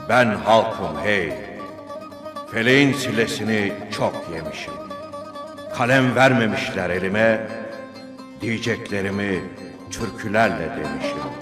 Ben halkım hey, feleğin silesini çok yemişim. Kalem vermemişler elime, diyeceklerimi türkülerle demişim.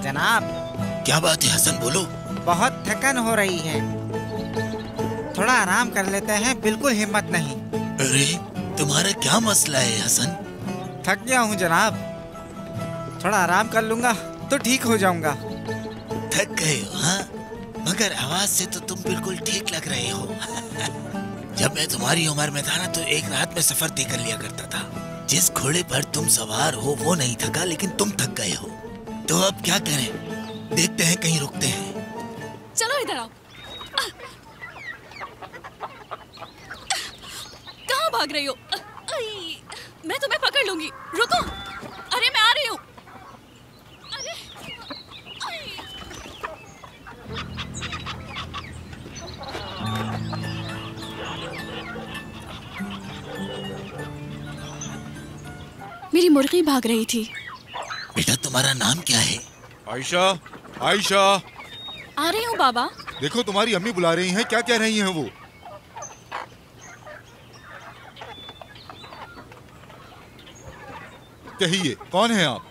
जनाब। क्या बात है हसन, बोलो। बहुत थकन हो रही है, थोड़ा आराम कर लेते हैं, बिल्कुल हिम्मत नहीं। अरे तुम्हारा क्या मसला है हसन? थक गया हूँ जनाब, थोड़ा आराम कर लूंगा तो ठीक हो जाऊंगा। थक गए हो हाँ? मगर आवाज से तो तुम बिल्कुल ठीक लग रहे हो। जब मैं तुम्हारी उम्र में था ना तो एक रात में सफर तय कर लिया करता था। जिस घोड़े पर तुम सवार हो वो नहीं थका, लेकिन तुम थक गए हो। तो अब क्या करें, देखते हैं कहीं रुकते हैं। चलो इधर आओ। कहाँ भाग रही हो? मैं तुम्हें पकड़ लूंगी, रुको। अरे मैं आ रही हूँ। मेरी मुर्गी भाग रही थी। बेटा तुम्हारा नाम क्या है? आयशा, आयशा। आ रही हूँ बाबा। देखो तुम्हारी अम्मी बुला रही हैं, क्या कह रही हैं वो? कहिए, कौन है आप?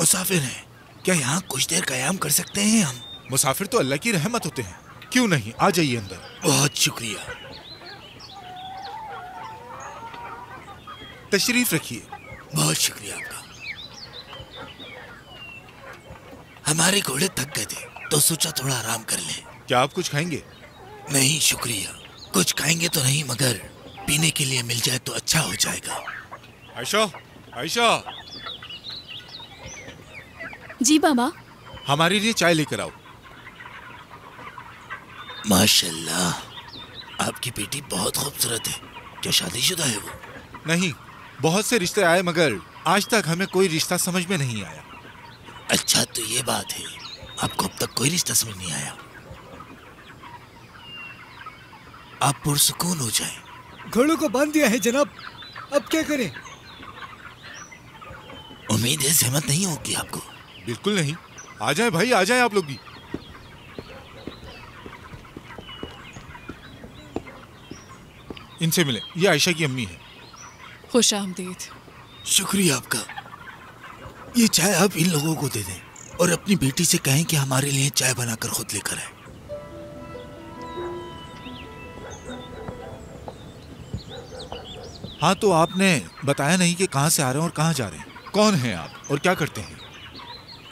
मुसाफिर हैं। क्या यहाँ कुछ देर कयाम कर सकते हैं हम? मुसाफिर तो अल्लाह की रहमत होते हैं, क्यों नहीं, आ जाइए अंदर। बहुत शुक्रिया। तशरीफ रखिए। बहुत शुक्रिया आपका। हमारे घोड़े थक गए थे तो सोचा थोड़ा आराम कर लें। क्या आप कुछ खाएंगे? नहीं शुक्रिया, कुछ खाएंगे तो नहीं, मगर पीने के लिए मिल जाए तो अच्छा हो जाएगा। आयशा, आयशा। जी बाबा। हमारे लिए चाय लेकर आओ। माशाल्लाह, आपकी बेटी बहुत खूबसूरत है। क्या शादीशुदा है वो? नहीं, बहुत से रिश्ते आए मगर आज तक हमें कोई रिश्ता समझ में नहीं आया। अच्छा तो ये बात है, आपको अब तक कोई रिश्ता समझ नहीं आया। आप पुरसुकून हो जाएं। घोड़ों को बांध दिया है जनाब, अब क्या करें? उम्मीद है सहमत नहीं होगी आपको? बिल्कुल नहीं, आ जाए भाई, आ जाए आप लोग भी। इनसे मिले, ये आयशा की अम्मी है। खुश आमदीद। शुक्रिया आपका। ये चाय आप इन लोगों को दे दें और अपनी बेटी से कहें कि हमारे लिए चाय बनाकर खुद लेकर आए। हाँ, तो आपने बताया नहीं कि कहाँ से आ रहे हैं और कहाँ जा रहे हैं। कौन हैं आप और क्या करते हैं?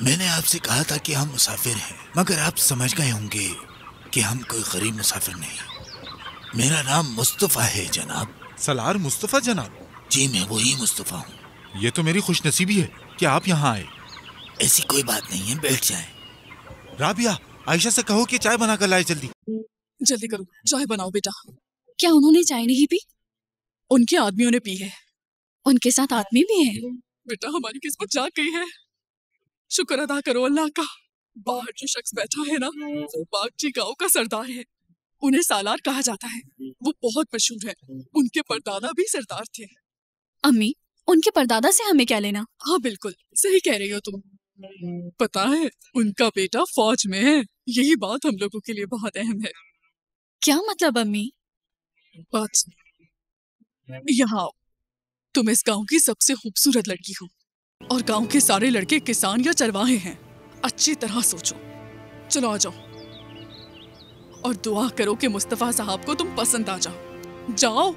मैंने आपसे कहा था कि हम मुसाफिर हैं, मगर आप समझ गए होंगे कि हम कोई गरीब मुसाफिर नहीं। मेरा नाम मुस्तफ़ा है जनाब। सलार मुस्तफ़ा जनाब? जी मैं वही मुस्तफ़ा हूँ। ये तो मेरी खुशनसीबी है कि आप यहाँ आए। ऐसी कोई बात नहीं है, बैठ जाएं। राबिया, आयशा से कहो कि चाय बना कर लाए जल्दी। जल्दी करो, चाय बनाओ बेटा। क्या उन्होंने चाय नहीं पी? उनके आदमियों ने पी है। उनके साथ आदमी भी है? बेटा हमारी किस्मत जाग गई है। शुक्र अदा करो अल्लाह का। बाहर जो शख्स बैठा है ना, वो बागची गांव का सरदार है। उन्हें सालार कहा जाता है। वो बहुत मशहूर है। उनके परदादा भी सरदार थे। अम्मी, उनके परदादा से हमें क्या लेना? हाँ बिल्कुल सही कह रही हो तुम। पता है उनका बेटा फौज में है। यही बात हम लोगों के लिए बहुत अहम है। क्या मतलब अम्मी? बात सुन। यहाँ आओ। तुम इस गांव की सबसे खूबसूरत लड़की हो और गांव के सारे लड़के किसान या चरवाहे हैं। अच्छी तरह सोचो। चलो आ जाओ और दुआ करो कि मुस्तफा साहब को तुम पसंद आ जाओ। जाओ।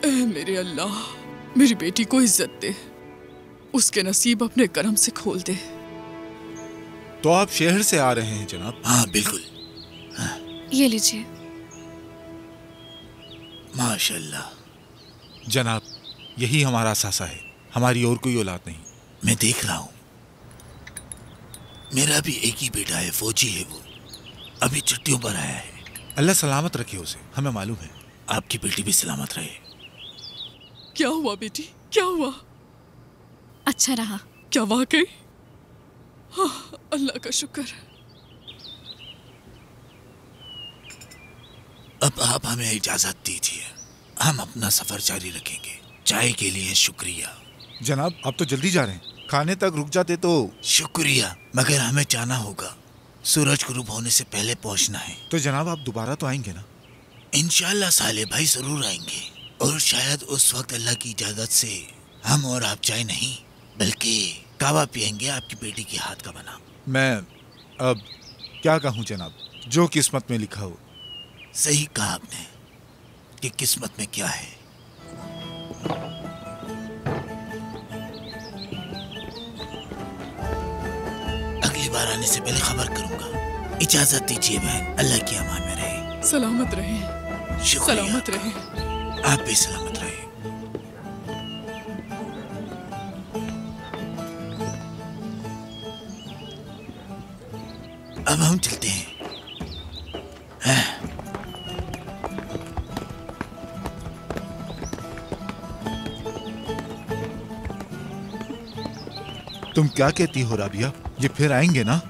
ऐ मेरे अल्लाह, मेरी बेटी को इज्जत दे। उसके नसीब अपने करम से खोल दे। तो आप शहर से आ रहे हैं जनाब? हाँ बिल्कुल। ये लीजिए। माशाल्लाह। जनाब, यही हमारा सासा है। हमारी और कोई औलाद नहीं। मैं देख रहा हूँ। मेरा भी एक ही बेटा है, फौजी है वो। अभी छुट्टियों पर आया है। अल्लाह सलामत रखे उसे, हमें मालूम है। आपकी बेटी भी सलामत रहे। क्या हुआ बेटी, क्या हुआ? अच्छा रहा। क्या वाकई? हाँ, अल्लाह का शुक्र। अब आप हमें इजाजत दीजिए, हम अपना सफर जारी रखेंगे। चाय के लिए शुक्रिया। जनाब, आप तो जल्दी जा रहे हैं। खाने तक रुक जाते तो। शुक्रिया, मगर हमें जाना होगा। सूरज गुरूब होने से पहले पहुंचना है। तो जनाब आप दोबारा तो आएंगे ना? इंशाल्लाह साले भाई जरूर आएंगे। और शायद उस वक्त अल्लाह की इजाजत से हम और आप चाय नहीं बल्कि कावा पियेंगे, आपकी बेटी के हाथ का बना। मैं अब क्या कहूँ जनाब, जो किस्मत में लिखा हो। सही कहा आपने कि किस्मत में क्या है। अगली बार आने से पहले खबर करूंगा। इजाजत दीजिए बहन, अल्लाह की अमान में रहे। सलामत रहे। शुक्रिया। सलामत रहे। आप भी सलामत रहे। अब हम चलते हैं। तुम क्या कहती हो राबिया, ये फिर आएंगे ना?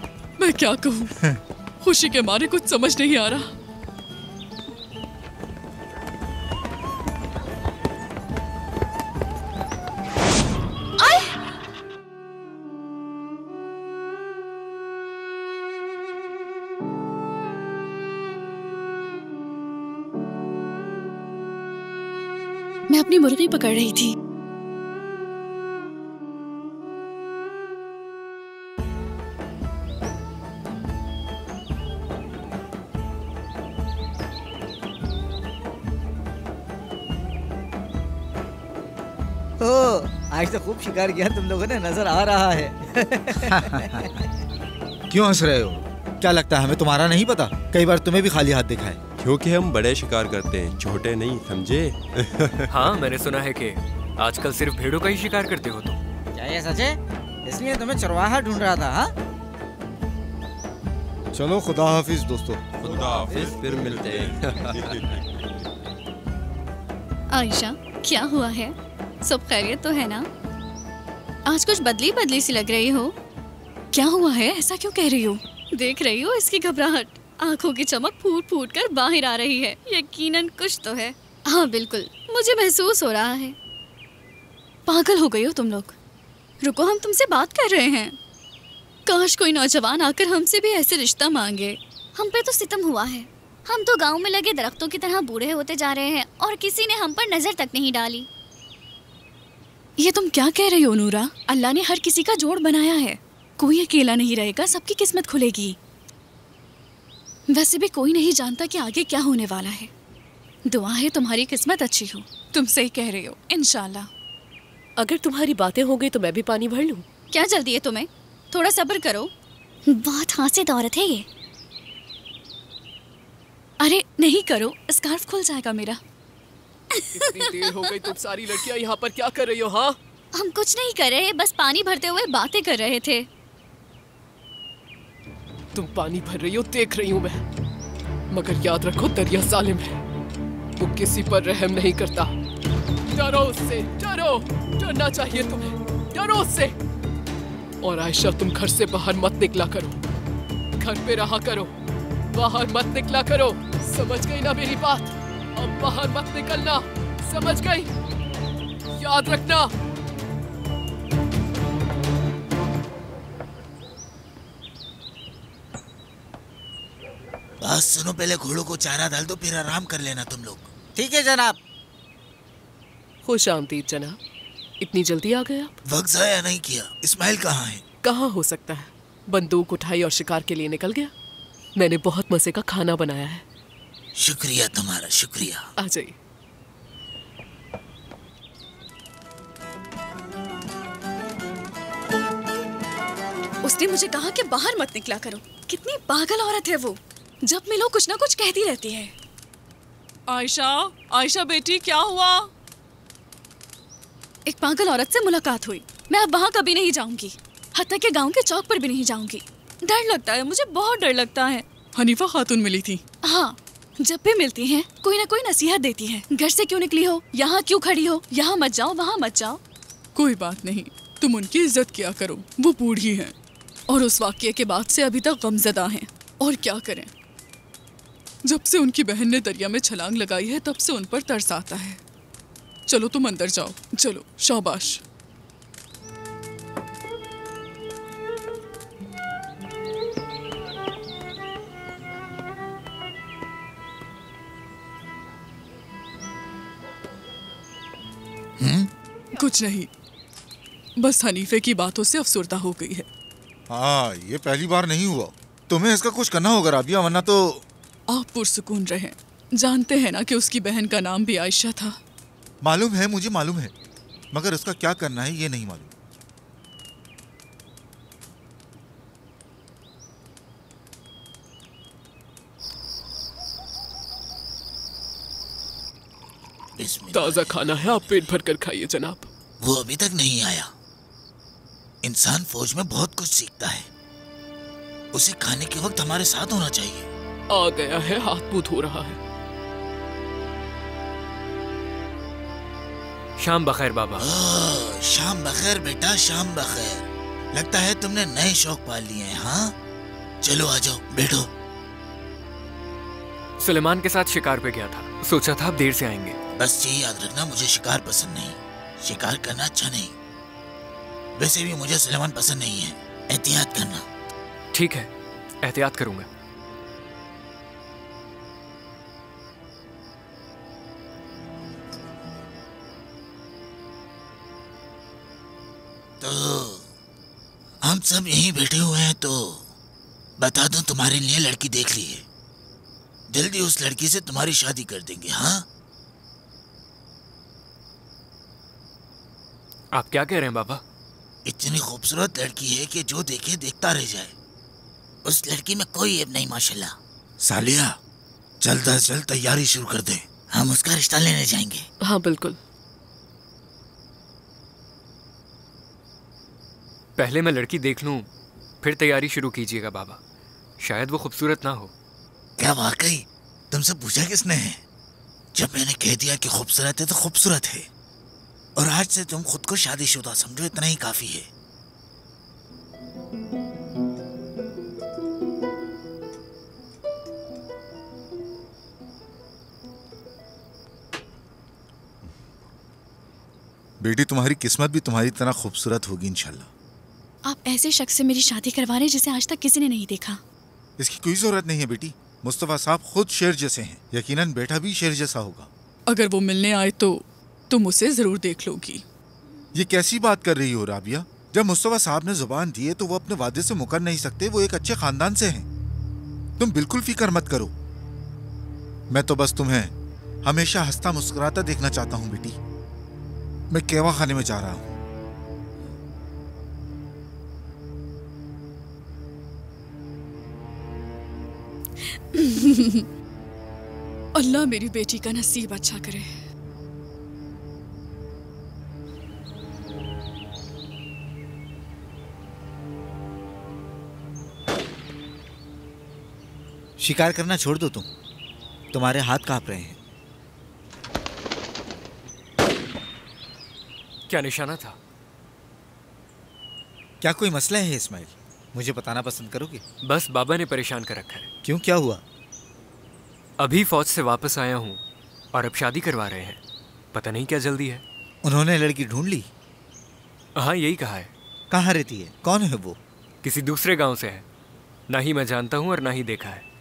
मैं क्या कहूँ, खुशी के मारे कुछ समझ नहीं आ रहा। मैं अपनी मुर्गी पकड़ रही थी। आज तो खूब शिकार किया तुम लोगों ने, नजर आ रहा है। क्यों हंस रहे हो? क्या लगता है हमें तुम्हारा नहीं पता? कई बार तुम्हें भी खाली हाथ देखा है। क्योंकि हम बड़े शिकार करते हैं, छोटे नहीं, समझे? हाँ, मैंने सुना है कि आजकल सिर्फ भेड़ों का ही शिकार करते हो तुम। क्या ये सच है? इसलिए तुम्हें चरवाहा ढूंढ रहा था? हाँ, चलो खुदा हाफिज दोस्तों। खुदा हाफिज, फिर मिलते हैं। आयशा, क्या हुआ है? सब खैरियत तो है ना? आज कुछ बदली बदली सी लग रही हो। क्या हुआ है? ऐसा क्यों कह रही हो? देख रही हो इसकी घबराहट, आंखों की चमक फूट फूट कर बाहर आ रही है। यकीनन कुछ तो है। हाँ बिल्कुल, मुझे महसूस हो रहा है। पागल हो गई हो तुम लोग। रुको, हम तुमसे बात कर रहे हैं। काश कोई नौजवान आकर हमसे भी ऐसे रिश्ता मांगे। हम पे तो सितम हुआ है। हम तो गांव में लगे दरख्तों की तरह बूढ़े होते जा रहे हैं और किसी ने हम पर नजर तक नहीं डाली। ये तुम क्या कह रही हो नूरा? अल्लाह ने हर किसी का जोड़ बनाया है, कोई अकेला नहीं रहेगा, सबकी किस्मत खुलेगी। वैसे भी कोई नहीं जानता कि आगे क्या होने वाला है। दुआ है तुम्हारी किस्मत अच्छी हो। तुम सही कह रही हो, इंशाल्लाह। अगर तुम्हारी बातें हो गई तो मैं भी पानी भर लूं? क्या जल्दी है तुम्हें? थोड़ा सब्र करो। बहुत हासिद औरत है ये। अरे नहीं करो, स्कार्फ खुल जाएगा मेरा। इतनी देर हो गई, तुम सारी लड़कियां यहाँ पर क्या कर रही हो? हाँ, हम कुछ नहीं कर रहे, बस पानी भरते हुए बातें कर रहे थे। तुम पानी भर रही हो, देख रही हूँ मैं, मगर याद रखो दरिया जालिम है, वो किसी पर रहम नहीं करता। डरो उससे, डरो, डरना चाहिए तुम्हें, डरो उससे। और आयशा, तुम घर से बाहर मत निकला करो, घर पे रहा करो, बाहर मत निकला करो, समझ गई ना मेरी बात? अब बाहर मत निकलना, समझ गई? याद रखना। बस सुनो, पहले घोड़ों को चारा डाल दो, फिर आराम कर लेना तुम लोग। ठीक है जनाब। खुश आमदीद जनाब, इतनी जल्दी आ गए आप? वक्त जाया नहीं किया। इस्माइल कहाँ है? कहाँ हो सकता है, बंदूक उठाई और शिकार के लिए निकल गया। मैंने बहुत मजे का खाना बनाया है। शुक्रिया तुम्हारा, शुक्रिया। आ जाइए। उसने मुझे कहा कि बाहर मत निकला करो। कितनी पागल औरत है वो, जब मिलो कुछ ना कुछ कहती रहती है। आयशा, आयशा बेटी, क्या हुआ? एक पागल औरत से मुलाकात हुई। मैं अब वहाँ कभी नहीं जाऊंगी, हत्ता के गांव के चौक पर भी नहीं जाऊंगी। डर लगता है मुझे, बहुत डर लगता है। हनीफा खातून मिली थी? हाँ, जब भी मिलती हैं कोई ना कोई नसीहत देती है। घर से क्यों निकली हो, यहाँ क्यों खड़ी हो, यहाँ मत जाओ, वहाँ मत जाओ। कोई बात नहीं, तुम उनकी इज्जत किया करो, वो बूढ़ी हैं और उस वाक़ये के बाद से अभी तक गमज़दा हैं। और क्या करें, जब से उनकी बहन ने दरिया में छलांग लगाई है तब से उन पर तरस आता है। चलो तुम अंदर जाओ, चलो, शाबाश। कुछ नहीं, बस हनीफे की बातों से अफसुर्दा हो गई है। हाँ, ये पहली बार नहीं हुआ। तुम्हें इसका कुछ करना होगा राबिया, वरना तो। आप पुरसुकून रहें। जानते हैं ना कि उसकी बहन का नाम भी आयशा था। मालूम है, मुझे मालूम है, मगर उसका क्या करना है ये नहीं मालूम। ताज़ा खाना है, आप पेट भर कर खाइए जनाब। वो अभी तक नहीं आया। इंसान फौज में बहुत कुछ सीखता है, उसे खाने के वक्त हमारे साथ होना चाहिए। आ गया है, हाथ मुंह धो रहा है। शाम बखैर बाबा। शाम बखैर बेटा, शाम बखैर। लगता है तुमने नए शौक पाल लिए हैं। हाँ, चलो आ जाओ, बैठो। सुलेमान के साथ शिकार पे गया था, सोचा था आप देर से आएंगे। बस ये याद रखना, मुझे शिकार पसंद नहीं, शिकार करना अच्छा नहीं। वैसे भी मुझे सुलेमान पसंद नहीं है, एहतियात करना। ठीक है, एहतियात करूंगा। तो हम सब यहीं बैठे हुए हैं, तो बता दूं, तुम्हारे लिए लड़की देख ली है। जल्दी उस लड़की से तुम्हारी शादी कर देंगे। हाँ, आप क्या कह रहे हैं बाबा? इतनी खूबसूरत लड़की है कि जो देखे देखता रह जाए। उस लड़की में कोई ऐब नहीं माशाल्लाह। सालिया, जल्द अज जल्द तैयारी शुरू कर दे, हम उसका रिश्ता लेने जाएंगे। हाँ बिल्कुल। पहले मैं लड़की देख लूं, फिर तैयारी शुरू कीजिएगा बाबा। शायद वो खूबसूरत ना हो। क्या वाकई? तुमसे पूछा किसने है? जब मैंने कह दिया कि खूबसूरत है तो खूबसूरत है, और आज से तुम खुद को शादीशुदा समझो, इतना ही काफी है। बेटी, तुम्हारी किस्मत भी तुम्हारी तरह खूबसूरत होगी इंशाल्लाह। आप ऐसे शख्स से मेरी शादी करवा रहे हैं जिसे आज तक किसी ने नहीं देखा। इसकी कोई जरूरत नहीं है बेटी। मुस्तफा साहब खुद शेर जैसे हैं, यकीनन बेटा भी शेर जैसा होगा। अगर वो मिलने आए तो तुम उसे जरूर देख लोगी। ये कैसी बात कर रही हो राबिया? जब मुस्तफा साहब ने जुबान दी है तो वो अपने वादे से मुकर नहीं सकते। वो एक अच्छे खानदान से हैं। तुम बिल्कुल फिक्र मत करो। मैं तो बस तुम्हें हमेशा हंसता मुस्कुराता देखना चाहता हूँ बेटी। मैं केवा खाने में जा रहा हूँ। अल्लाह मेरी बेटी का नसीब अच्छा करे। शिकार करना छोड़ दो तुम। तुम्हारे हाथ कांप रहे हैं। क्या निशाना था? क्या कोई मसला है इस्माइल? मुझे बताना पसंद करोगे? बस बाबा ने परेशान कर रखा है। क्यों, क्या हुआ? अभी फौज से वापस आया हूँ और अब शादी करवा रहे हैं। पता नहीं क्या जल्दी है। उन्होंने लड़की ढूंढ ली? हाँ, यही कहा है। कहाँ रहती है? कौन है वो? किसी दूसरे गांव से है। ना ही मैं जानता हूँ और ना ही देखा है।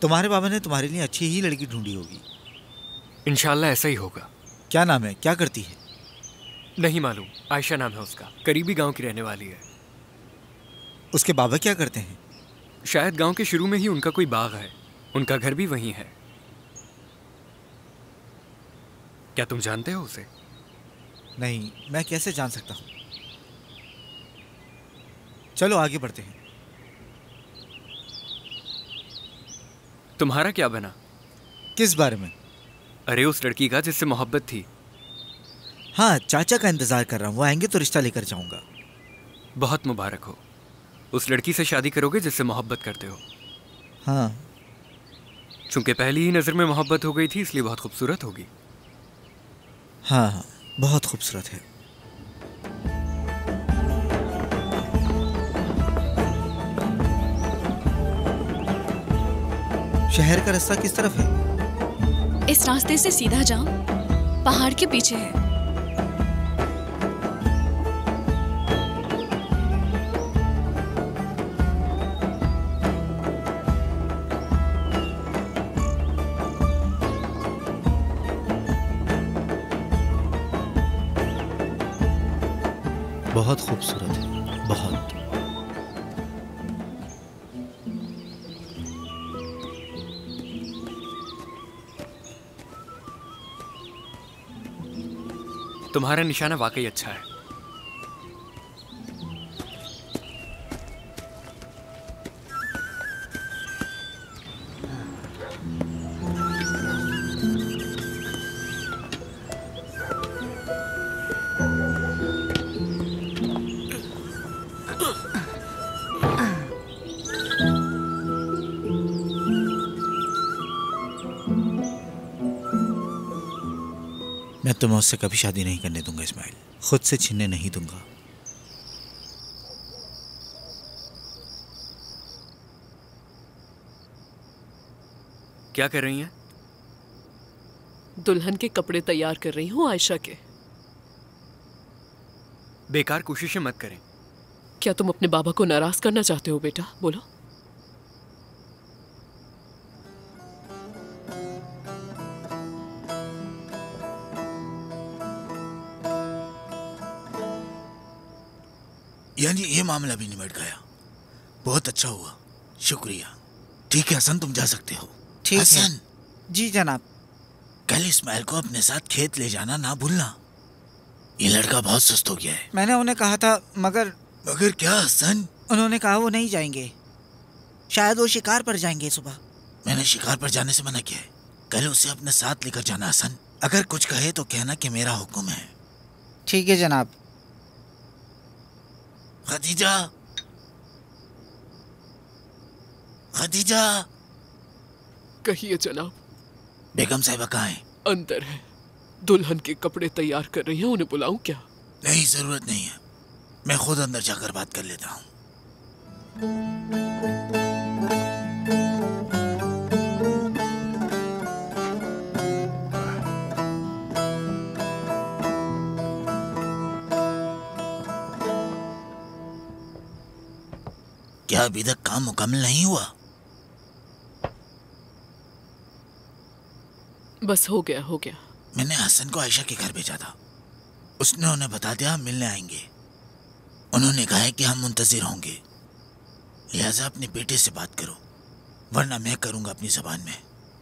तुम्हारे बाबा ने तुम्हारे लिए अच्छी ही लड़की ढूंढी होगी। इंशाल्लाह ऐसा ही होगा। क्या नाम है? क्या करती है? नहीं मालूम। आयशा नाम है उसका। करीबी गांव की रहने वाली है। उसके बाबा क्या करते हैं? शायद गांव के शुरू में ही उनका कोई बाग है। उनका घर भी वहीं है। क्या तुम जानते हो उसे? नहीं, मैं कैसे जान सकता हूँ। चलो आगे बढ़ते हैं। तुम्हारा क्या बना? किस बारे में? अरे उस लड़की का जिससे मोहब्बत थी। हाँ, चाचा का इंतजार कर रहा हूँ। वो आएंगे तो रिश्ता लेकर जाऊंगा। बहुत मुबारक हो। उस लड़की से शादी करोगे जिससे मोहब्बत करते हो? हाँ। चूंकि पहली ही नजर में मोहब्बत हो गई थी इसलिए बहुत खूबसूरत होगी। हाँ, बहुत खूबसूरत है। शहर का रास्ता किस तरफ है? इस रास्ते से सीधा जाओ, पहाड़ के पीछे है। बहुत खूबसूरत है, बहुत। तुम्हारा निशाना वाकई अच्छा है। मैं तुम्हें उससे कभी शादी नहीं करने दूंगा इस्माइल। खुद से छीनने नहीं दूंगा। क्या कर रही हैं? दुल्हन के कपड़े तैयार कर रही हूँ आयशा के। बेकार कोशिशें मत करें। क्या तुम अपने बाबा को नाराज करना चाहते हो बेटा? बोलो। यानी ये मामला भी निमट गया। बहुत अच्छा हुआ, शुक्रिया। ठीक है हसन, तुम जा सकते हो। ठीक है। हसन, जी जनाब। कल इस्माइल को अपने साथ खेत ले जाना ना भूलना। ये लड़का बहुत सुस्त हो गया है। मैंने उन्हें कहा था मगर क्या हसन? उन्होंने कहा वो नहीं जाएंगे। शायद वो शिकार पर जाएंगे सुबह। मैंने शिकार पर जाने से मना किया है। कल उसे अपने साथ लेकर जाना हसन। अगर कुछ कहे तो कहना कि मेरा हुक्म है। ठीक है जनाब। खदीजा, खदीजा। कहिए जनाब। बेगम साहिबा कहाँ हैं? अंदर है। दुल्हन के कपड़े तैयार कर रही हैं। उन्हें बुलाऊं क्या? नहीं, जरूरत नहीं है। मैं खुद अंदर जाकर बात कर लेता हूँ। क्या अभी तक काम मुकम्मल नहीं हुआ? बस हो गया, हो गया। मैंने हसन को आयशा के घर भेजा था। उसने उन्हें बता दिया हम मिलने आएंगे। उन्होंने कहा है कि हम मुंतजिर होंगे, लिहाजा अपने बेटे से बात करो, वरना मैं करूंगा अपनी जबान में।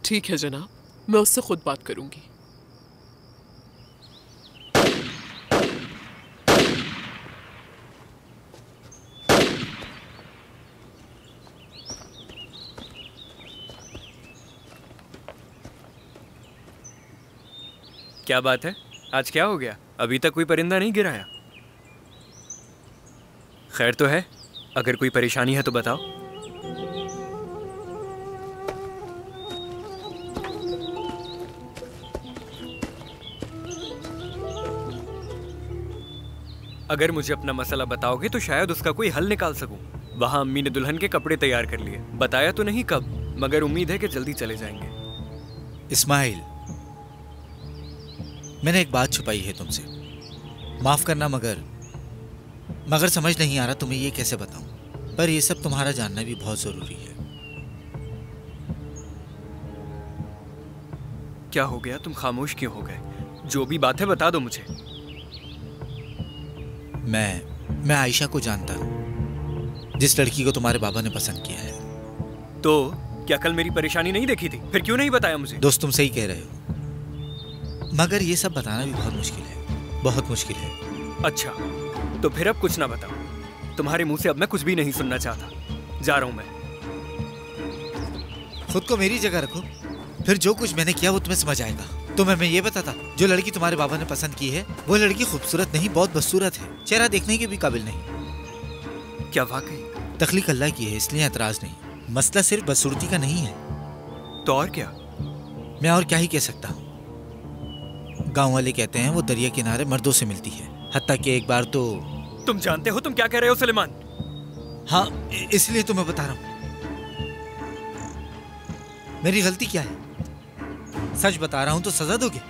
ठीक है जनाब, मैं उससे खुद बात करूंगी। क्या बात है, आज क्या हो गया? अभी तक कोई परिंदा नहीं गिराया। खैर तो है? अगर कोई परेशानी है तो बताओ। अगर मुझे अपना मसला बताओगे तो शायद उसका कोई हल निकाल सकूं। वहां अम्मी ने दुल्हन के कपड़े तैयार कर लिए, बताया तो नहीं कब, मगर उम्मीद है कि जल्दी चले जाएंगे। इस्माइल, मैंने एक बात छुपाई है तुमसे, माफ करना, मगर समझ नहीं आ रहा तुम्हें ये कैसे बताऊं, पर ये सब तुम्हारा जानना भी बहुत जरूरी है। क्या हो गया? तुम खामोश क्यों हो गए? जो भी बात है बता दो मुझे। मैं आयशा को जानता हूं, जिस लड़की को तुम्हारे बाबा ने पसंद किया है। तो क्या कल मेरी परेशानी नहीं देखी थी? फिर क्यों नहीं बताया मुझे? दोस्त, तुम सही कह रहे हो, मगर ये सब बताना भी बहुत मुश्किल है, बहुत मुश्किल है। अच्छा, तो फिर अब कुछ ना बताओ। तुम्हारे मुंह से अब मैं कुछ भी नहीं सुनना चाहता। जा रहा हूं मैं। खुद को मेरी जगह रखो, फिर जो कुछ मैंने किया वो तुम्हें समझ आएगा। तुम्हें मैं ये बताता, जो लड़की तुम्हारे बाबा ने पसंद की है वो लड़की खूबसूरत नहीं, बहुत बदसूरत है, चेहरा देखने के भी काबिल नहीं। क्या वाकई? तख्लीक अल्लाह की है, इसलिए एतराज नहीं। मसला सिर्फ बदसूरती का नहीं है। तो और क्या? मैं और क्या ही कह सकता हूँ। गाँव वाले कहते हैं वो दरिया किनारे मर्दों से मिलती है, हत्ता कि एक बार तो। तुम जानते हो तुम क्या कह रहे हो सलेमान? हाँ, इसलिए तो मैं बता रहा हूँ। मेरी गलती क्या है? सच बता रहा हूं तो सजा दोगे?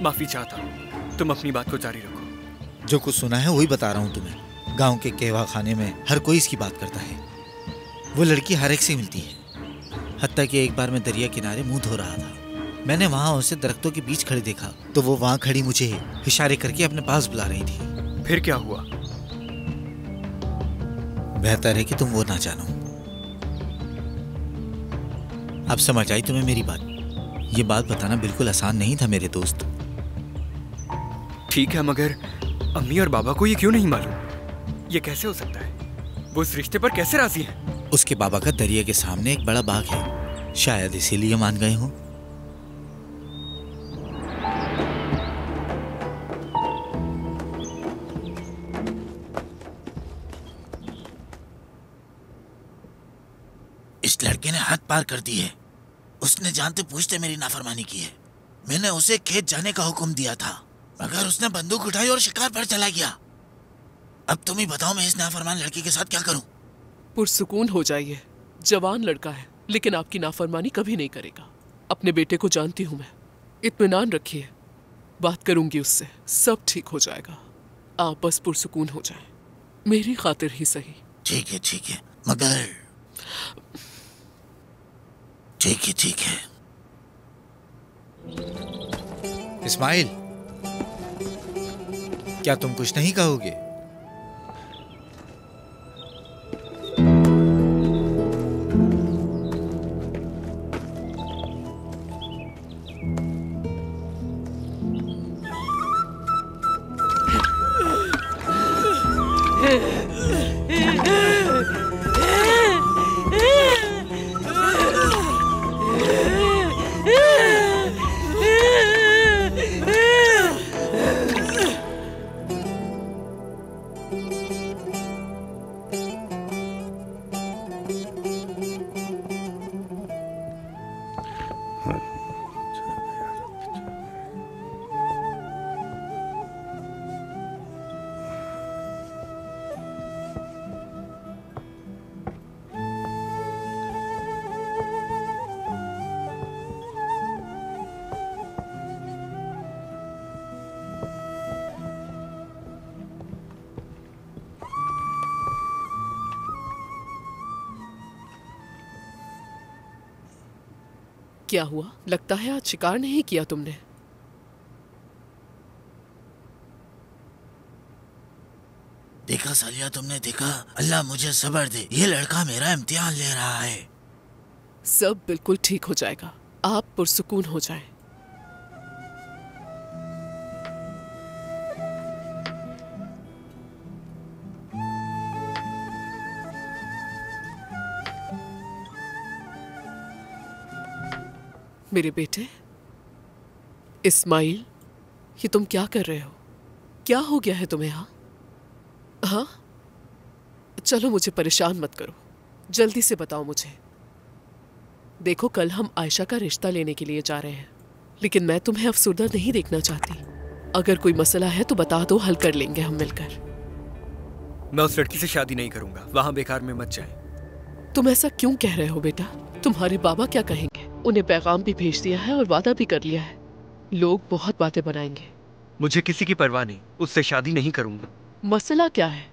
माफी चाहता हूं, तुम अपनी बात को जारी रखो। जो कुछ सुना है वही बता रहा हूं तुम्हें। गांव के कहवा खाने में हर कोई इसकी बात करता है। वो लड़की हर एक से मिलती है, हत्ता कि एक बार मैं दरिया किनारे मुंह धो रहा था। मैंने वहां उसे दरख्तों के बीच खड़े देखा तो वो वहां खड़ी मुझे इशारे करके अपने पास बुला रही थी। फिर क्या हुआ? बेहतर है कि तुम वो ना जानो। अब समझ आई तुम्हें मेरी बात। ये बात बताना बिल्कुल आसान नहीं था मेरे दोस्त। ठीक है, मगर अम्मी और बाबा को ये क्यों नहीं मालूम? ये कैसे हो सकता है? वो इस रिश्ते पर कैसे राजी हैं? उसके बाबा का दरिया के सामने एक बड़ा बाग है, शायद इसीलिए मान गए हों। इस लड़के ने हद पार कर दी है। उसने जानते पूछते मेरी नाफरमानी की है। मैंने उसे खेत जाने का हुक्म दिया था, मगर उसने बंदूक उठाई और शिकार पर चला गया। अब तुम ही बताओ मैं इस नाफरमान लड़के के साथ क्या करूं? पुरसुकून हो जाइए, जवान लड़का है, लेकिन आपकी नाफरमानी कभी नहीं करेगा। अपने बेटे को जानती हूं मैं, इत्मीनान रखिए, बात करूंगी उससे, सब ठीक हो जाएगा। आप बस पुरसुकून हो जाएं, मेरी खातिर ही सही। ठीक है, मगर ठीक है। इस्माइल, क्या तुम कुछ नहीं कहोगे? क्या हुआ? लगता है आज शिकार नहीं किया तुमने। देखा सालिया, तुमने देखा? अल्लाह मुझे सब्र दे, ये लड़का मेरा इम्तिहान ले रहा है। सब बिल्कुल ठीक हो जाएगा, आप पुरसुकून हो जाएं। मेरे बेटे इस्माइल, ये तुम क्या कर रहे हो? क्या हो गया है तुम्हें? हाँ, चलो मुझे परेशान मत करो, जल्दी से बताओ मुझे। देखो, कल हम आयशा का रिश्ता लेने के लिए जा रहे हैं, लेकिन मैं तुम्हें अफसरदा नहीं देखना चाहती। अगर कोई मसला है तो बता दो, हल कर लेंगे हम मिलकर। मैं उस लड़की से शादी नहीं करूंगा, वहां बेकार में मत जाए। तुम ऐसा क्यों कह रहे हो बेटा? तुम्हारे बाबा क्या कहेंगे? उन्हें पैगाम भी भेज दिया है और वादा भी कर लिया है, लोग बहुत बातें बनाएंगे। मुझे किसी की परवाह नहीं, उससे शादी नहीं करूंगा। मसला क्या है?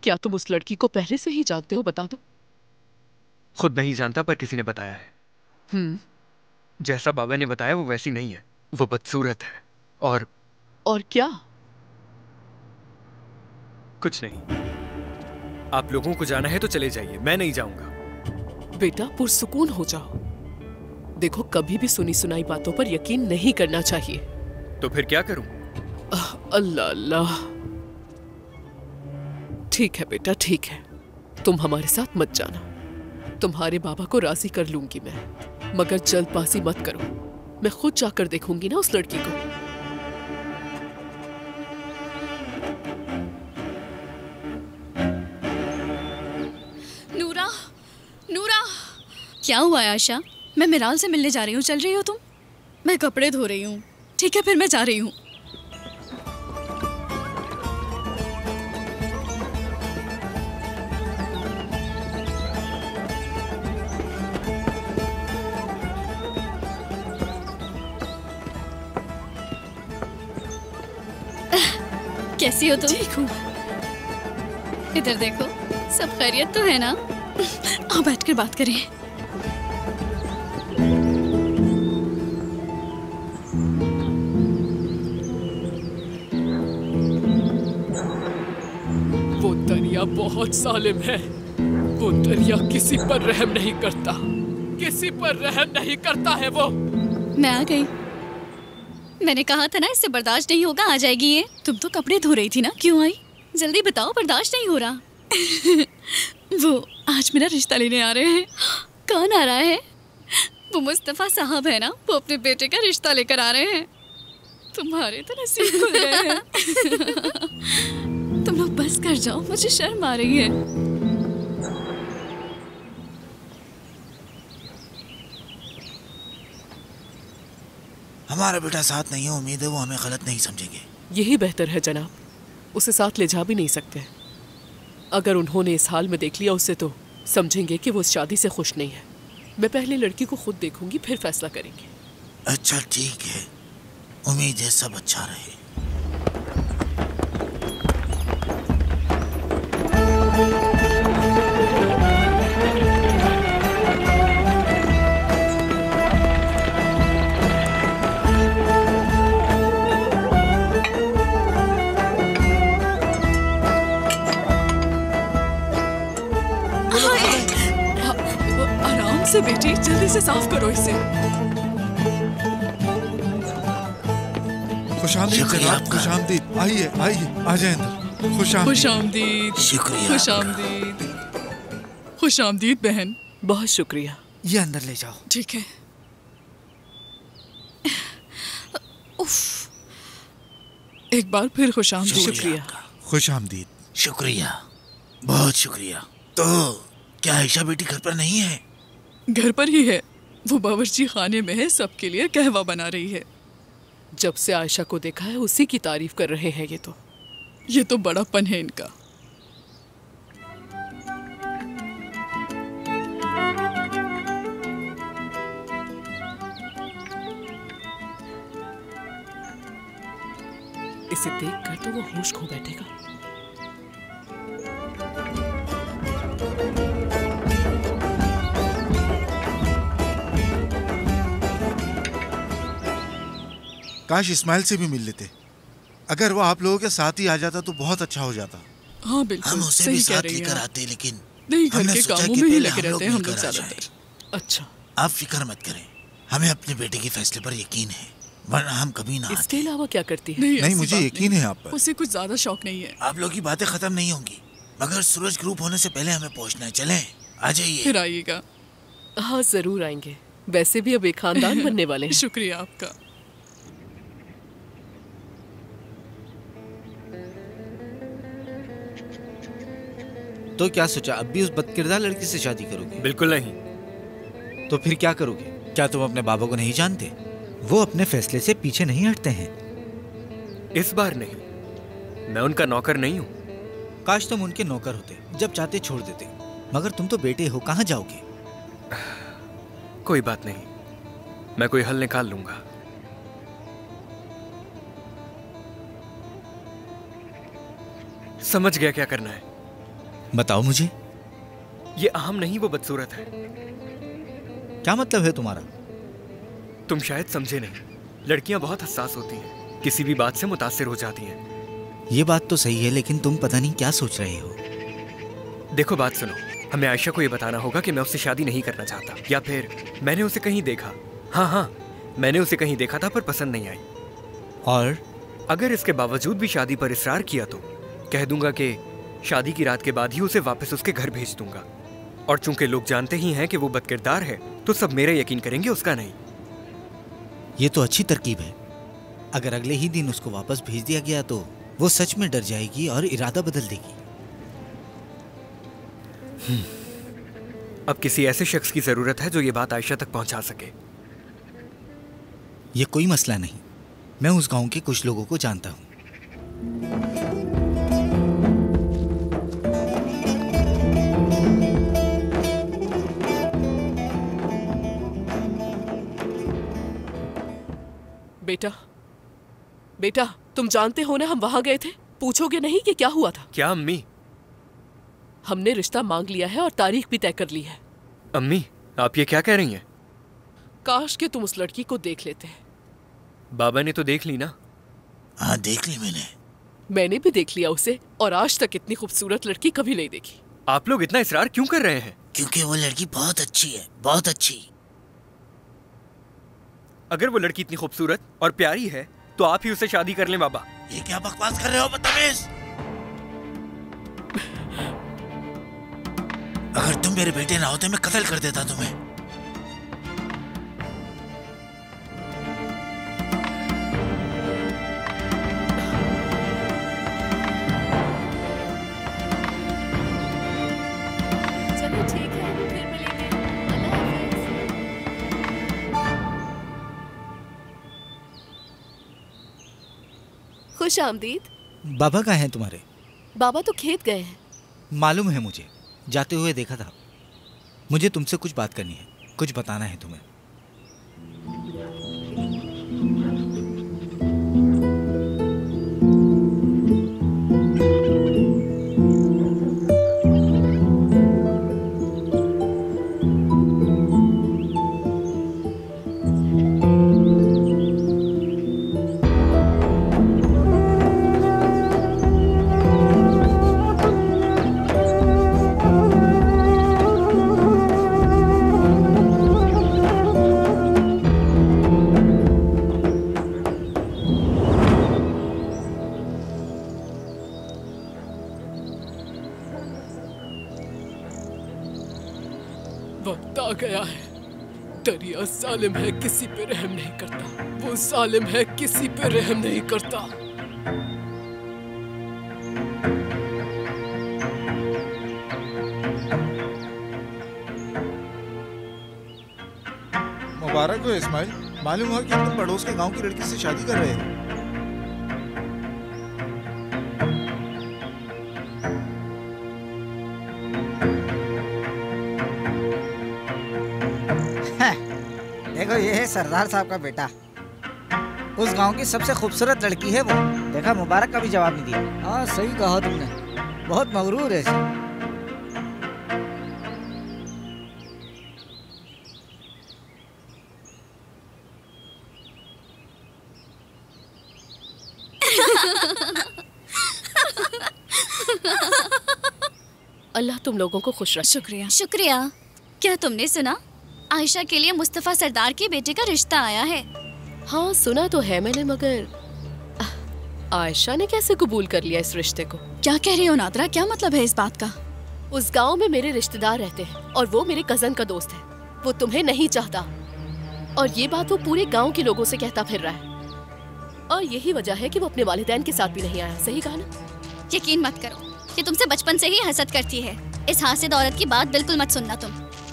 क्या तुम उस लड़की को पहले से ही जानते हो? बता दो। खुद नहीं जानता, पर किसी ने बताया है। जैसा बाबा ने बताया वो वैसी नहीं है, वो बदसूरत है। और क्या? कुछ नहीं। आप लोगों को जाना है तो चले जाइए, मैं नहीं जाऊंगा। बेटा पुरसुकून हो जाओ। देखो, कभी भी सुनी सुनाई बातों पर यकीन नहीं करना चाहिए। तो फिर क्या करूं? अल्लाह अल्लाह। ठीक है बेटा, ठीक है, तुम हमारे साथ मत जाना। तुम्हारे बाबा को राजी कर लूंगी मैं, मगर जल्दबाजी मत करो। मैं खुद जाकर देखूंगी ना उस लड़की को। नूरा, नूरा, क्या हुआ आयशा? मैं मिराल से मिलने जा रही हूँ, चल रही हो तुम? मैं कपड़े धो रही हूँ। ठीक है, फिर मैं जा रही हूँ। कैसी हो तुम? ठीक हूँ। इधर देखो, सब खैरियत तो है ना? आओ बैठकर बात करें। वो दरिया बहुत जालिम है। वो दरिया किसी पर रहम नहीं करता, किसी पर रहम नहीं करता है वो। मैं आ गई। मैंने कहा था ना इससे बर्दाश्त नहीं होगा, आ जाएगी ये। तुम तो कपड़े धो रही थी ना, क्यों आई? जल्दी बताओ, बर्दाश्त नहीं हो रहा। वो आज मेरा रिश्ता लेने आ रहे हैं। कौन आ रहा है? वो मुस्तफ़ा साहब है ना, वो अपने बेटे का रिश्ता लेकर आ रहे हैं। तुम्हारे तो नसीब खुल गए हैं। तुम लोग बस कर जाओ, मुझे शर्म आ रही है। हमारा बेटा साथ नहीं है, उम्मीद है वो हमें गलत नहीं समझेंगे। यही बेहतर है जनाब, उसे साथ ले जा भी नहीं सकते। अगर उन्होंने इस हाल में देख लिया उसे तो समझेंगे कि वो इस शादी से खुश नहीं है। मैं पहले लड़की को खुद देखूंगी, फिर फैसला करेंगे। अच्छा ठीक है, उम्मीद है सब अच्छा रहे। आराम से बेटी, जल्दी से साफ करो इसे। खुशामदीद जनाब, खुशामदीद। आइए आइए, आ जाए अंदर। खुशामदीद। शुक्रिया। खुशामदीद। खुशामदीद बहन, बहुत शुक्रिया। ये अंदर ले जाओ। ठीक है। उफ। एक बार फिर खुशामदीद। शुक्रिया। खुशामदीद। शुक्रिया, बहुत शुक्रिया। तो क्या आयशा बेटी घर पर नहीं है? घर पर ही है, वो बावर्ची खाने में है, सबके लिए कहवा बना रही है। जब से आयशा को देखा है उसी की तारीफ कर रहे हैं ये तो बड़ापन है इनका। इसे देखकर तो वो होश खो बैठेगा। काश इस्माइल से भी मिल लेते। अगर वो आप लोगों के साथ ही आ जाता तो बहुत अच्छा हो जाता। हाँ बिल्कुल, हम उसे भी साथ लेकर आते, लेकिन नहीं, घर हमने के सोचा कामों कि में ही पहले लगे हम लोग रहते हैं हम मिलकर लोग आ ज्यादातर। अच्छा, आप फिक्र मत करें, हमें अपने बेटे के फैसले पर यकीन है, वरना हम कभी ना इसके अलावा क्या करती है? नहीं, मुझे यकीन है आप पर। उसे कुछ ज्यादा शौक नहीं है। आप लोग की बातें खत्म नहीं होंगी, मगर सूरज ग्रुप होने से पहले हमें पहुंचना है। चलें, आ जाइए। फिर आइएगा। हाँ जरूर आएंगे, वैसे भी अब एक खानदान बनने वाले हैं। शुक्रिया आपका। तो क्या सोचा, अब भी उस बदकिरदार लड़की से शादी करोगे? बिल्कुल नहीं। तो फिर क्या करोगे? क्या तुम अपने बाबा को नहीं जानते? वो अपने फैसले से पीछे नहीं हटते हैं। इस बार नहीं, मैं उनका नौकर नहीं हूँ। काश तुम उनके नौकर होते, जब चाहते छोड़ देते, मगर तुम तो बेटे हो, कहाँ जाओगे? कोई बात नहीं, मैं कोई हल निकाल लूंगा। समझ गया क्या करना है। बताओ मुझे। ये अहम नहीं, वो बदसूरत है। क्या मतलब है तुम्हारा? तुम शायद समझे नहीं, लड़कियां बहुत हसास होती हैं, किसी भी बात से मुतासिर हो जाती हैं। ये बात तो सही है, लेकिन तुम पता नहीं क्या सोच रहे हो। देखो बात सुनो, हमें आयशा को ये बताना होगा कि मैं उससे शादी नहीं करना चाहता, या फिर मैंने उसे कहीं देखा। हाँ, मैंने उसे कहीं देखा था पर पसंद नहीं आई। और अगर इसके बावजूद भी शादी पर इसरार किया तो कह दूंगा कि शादी की रात के बाद ही उसे वापस उसके घर भेज दूंगा। और चूंकि लोग जानते ही हैं कि वो बदकिरदार है, तो सब मेरा यकीन करेंगे, उसका नहीं। ये तो अच्छी तरकीब है। अगर अगले ही दिन उसको वापस भेज दिया गया तो वो सच में डर जाएगी और इरादा बदल देगी। अब किसी ऐसे शख्स की जरूरत है जो ये बात आयशा तक पहुंचा सके। ये कोई मसला नहीं, मैं उस गांव के कुछ लोगों को जानता हूँ। बेटा, तुम जानते हो ना हम वहां गए थे। पूछोगे नहीं कि क्या हुआ था? क्या अम्मी? हमने रिश्ता मांग लिया है और तारीख भी तय कर ली है। अम्मी, आप ये क्या कह रही हैं? काश कि तुम उस लड़की को देख लेते। बाबा ने तो देख ली ना। हाँ, देख ली मैंने भी देख लिया उसे, और आज तक इतनी खूबसूरत लड़की कभी नहीं देखी। आप लोग इतना इसरार क्यों कर रहे हैं? क्योंकि वो लड़की बहुत अच्छी है, बहुत अच्छी। अगर वो लड़की इतनी खूबसूरत और प्यारी है तो आप ही उससे शादी कर लें बाबा। ये क्या बकवास कर रहे हो बदतमीज? अगर तुम मेरे बेटे ना होते मैं कत्ल कर देता तुम्हें। चलो ठीक है, फिर मिलेंगे। अल्लाह हाफिज। खुश आमदीद। बाबा कहाँ हैं तुम्हारे? बाबा तो खेत गए हैं। मालूम है मुझे, जाते हुए देखा था। मुझे तुमसे कुछ बात करनी है, कुछ बताना है तुम्हें। वक्त आ गया है। दरिया जालिम है, किसी पे रहम नहीं करता। वो जालिम है, किसी पे रहम नहीं करता। मुबारक हो इस्माइल, मालूम हुआ कि तुम पड़ोस के गांव की लड़की से शादी कर रहे हो। देखो, ये है सरदार साहब का बेटा। उस गांव की सबसे खूबसूरत लड़की है वो। देखा, मुबारक का भी जवाब नहीं दिया। हाँ, सही कहा तुमने, बहुत मगरूर है। अल्लाह तुम लोगों को खुश रखे। शुक्रिया। शुक्रिया। क्या तुमने सुना? आयशा के लिए मुस्तफा सरदार के बेटे का रिश्ता आया है। हाँ सुना तो है मैंने, मगर आयशा ने कैसे कबूल कर लिया इस रिश्ते को? क्या कह रही हो नादरा? क्या मतलब है इस बात का? उस गांव में मेरे रिश्तेदार रहते हैं और वो मेरे कजन का दोस्त है। वो तुम्हें नहीं चाहता और ये बात वो पूरे गांव के लोगों से कहता फिर रहा है। और यही वजह है कि वो अपने वालिदैन के साथ भी नहीं आया। सही कहा ना? यकीन मत करो, ये तुमसे बचपन से ही हसद करती है। इस हासिद औरत की बात बिल्कुल मत सुनना तुम।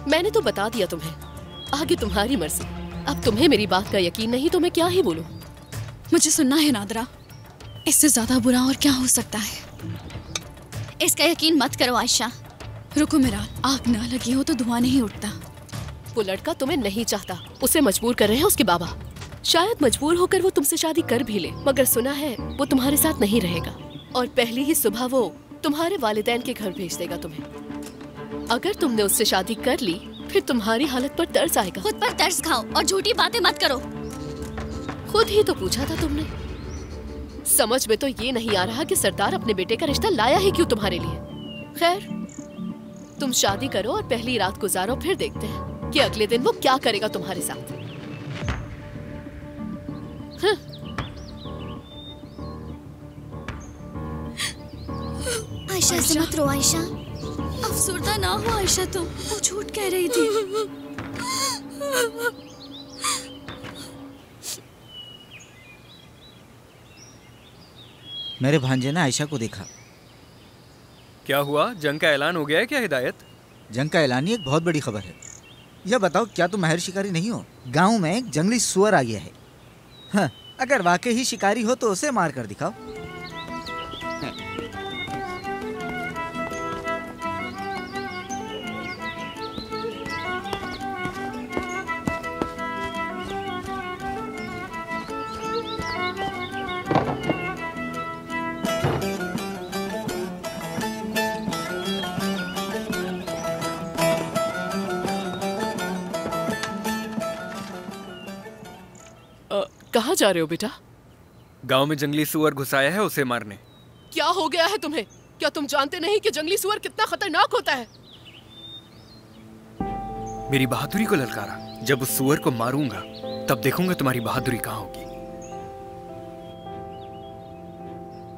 मैंने तो बता दिया तुम्हें, आगे तुम्हारी मर्जी। अब तुम्हें मेरी बात का यकीन नहीं तो मैं क्या ही बोलूं। मुझे सुनना है नादरा, इससे ज्यादा बुरा और क्या हो सकता है? इसका यकीन मत करो आयशा। रुको मिराल, आग ना लगी हो तो धुआं नहीं उठता। वो लड़का तुम्हें नहीं चाहता, उसे मजबूर कर रहे हैं उसके बाबा। शायद मजबूर होकर वो तुमसे शादी कर भी ले, मगर सुना है वो तुम्हारे साथ नहीं रहेगा और पहली ही सुबह वो तुम्हारे वालिदैन के घर भेज देगा तुम्हें। अगर तुमने उससे शादी कर ली फिर तुम्हारी हालत पर तरस आएगा। खुद पर तरस खाओ और झूठी बातें मत करो। खुद ही तो पूछा था तुमने। समझ में तो ये नहीं आ रहा कि सरदार अपने बेटे का रिश्ता लाया ही क्यों तुम्हारे लिए। खैर, तुम शादी करो और पहली रात गुजारो, फिर देखते हैं कि अगले दिन वो क्या करेगा तुम्हारे साथ। आयशा ऐसे मत रो आयशा। अफसरदा ना हो आयशा, तुम वो झूठ कह रही थी। मेरे भांजे ने आयशा को देखा। क्या हुआ? जंग का ऐलान हो गया है क्या हिदायत? जंग का ऐलान ही एक बहुत बड़ी खबर है। यह बताओ, क्या तुम माहिर शिकारी नहीं हो? गांव में एक जंगली सुअर आ गया है। हाँ, अगर वाकई ही शिकारी हो तो उसे मार कर दिखाओ। कहाँ जा रहे हो बेटा? गांव में जंगली सुअर घुसाया है, उसे मारने। क्या हो गया है तुम्हें? क्या तुम जानते नहीं कि जंगली सुअर कितना खतरनाक होता है? मेरी बहादुरी को ललकारा। जब उस सुअर को मारूंगा तब देखूंगा तुम्हारी बहादुरी कहाँ होगी।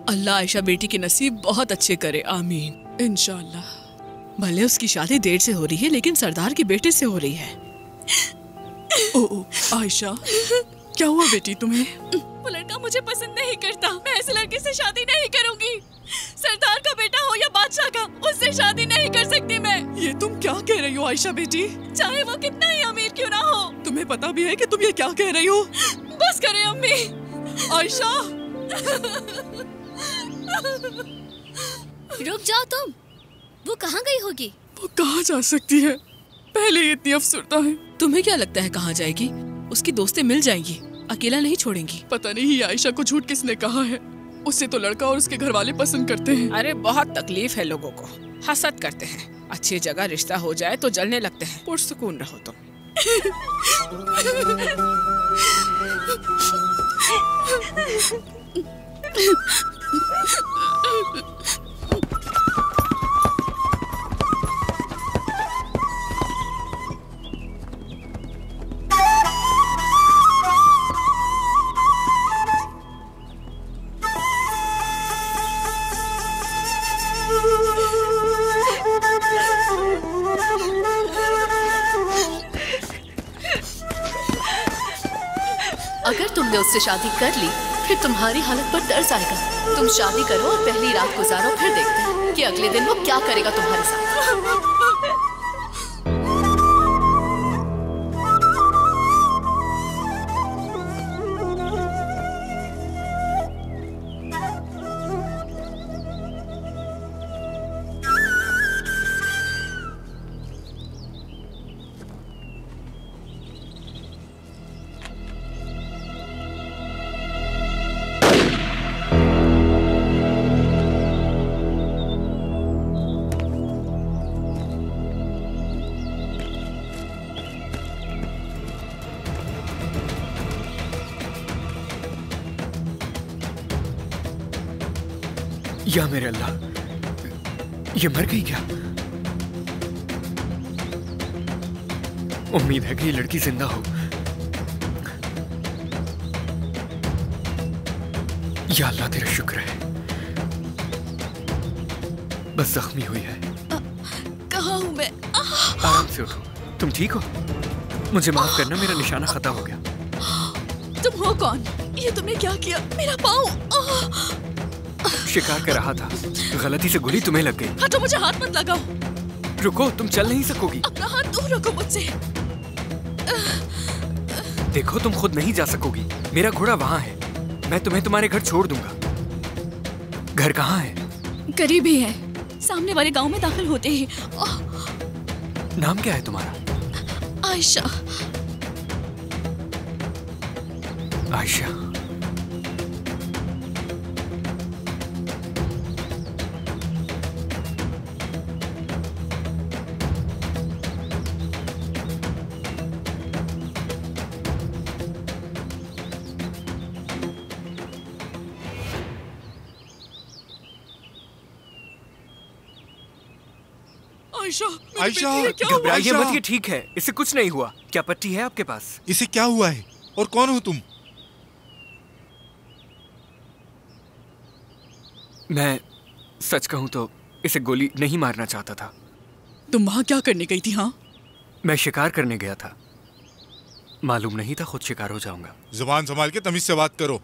अल्लाह आयशा बेटी के नसीब बहुत अच्छे करे, आमीन। इंशाअल्लाह। भले उसकी शादी देर से हो रही है लेकिन सरदार के बेटे से हो रही है। ओ आयशा, क्या हुआ बेटी तुम्हें? वो लड़का मुझे पसंद नहीं करता। मैं ऐसे लड़के से शादी नहीं करूंगी। सरदार का बेटा हो या बादशाह का, उससे शादी नहीं कर सकती मैं। ये तुम क्या कह रही हो आयशा बेटी? चाहे वो कितना ही अमीर क्यों ना हो। तुम्हें पता भी है कि तुम ये क्या कह रही हो? बस करें अम्मी। आयशा रुक जाओ तुम। वो कहाँ गई होगी? वो कहाँ जा सकती है? पहले ही इतनी अफसरदा है। तुम्हें क्या लगता है कहाँ जाएगी? उसकी दोस्तें मिल जाएंगी, अकेला नहीं छोड़ेंगी। पता नहीं ये आयशा को झूठ किसने कहा है। उसे तो लड़का और उसके घर वाले पसंद करते हैं। अरे बहुत तकलीफ है लोगों को, हसद करते हैं। अच्छी जगह रिश्ता हो जाए तो जलने लगते हैं। पुरसुकून रहो तुम। अगर तुमने उससे शादी कर ली फिर तुम्हारी हालत पर तरस आएगा। तुम शादी करो और पहली रात गुजारो, फिर देखते हैं कि अगले दिन वो क्या करेगा तुम्हारे साथ। या मेरे अल्लाह, ये मर गई क्या? उम्मीद है कि ये लड़की जिंदा हो। या अल्लाह तेरा शुक्र है, बस जख्मी हुई है। कहाँ हूँ मैं? आराम से उठो। तुम ठीक हो? मुझे माफ करना, मेरा निशाना खता हो गया। तुम हो कौन? ये तुमने क्या किया? मेरा पाँव! शिकार कर रहा था, गलती से गोली तुम्हें लग गई। हटो, मुझे हाथ मत लगाओ। रुको, तुम चल नहीं सकोगी। अपना हाथ दूर रखो मुझसे। देखो, तुम खुद नहीं जा सकोगी। मेरा घोड़ा वहाँ है, मैं तुम्हें तुम्हारे घर छोड़ दूंगा। घर कहाँ है? करीब ही है, सामने वाले गांव में दाखिल होते ही। नाम क्या है तुम्हारा? आयशा। आयशा। आयशा, घबराइए मत, ये ठीक है, इसे कुछ नहीं हुआ। क्या पट्टी है आपके पास? इसे क्या हुआ है और कौन हो तुम? मैं सच कहूं तो इसे गोली नहीं मारना चाहता था। तुम वहां क्या करने गई थी? हाँ, मैं शिकार करने गया था, मालूम नहीं था खुद शिकार हो जाऊंगा। जुबान संभाल के तमीज से बात करो।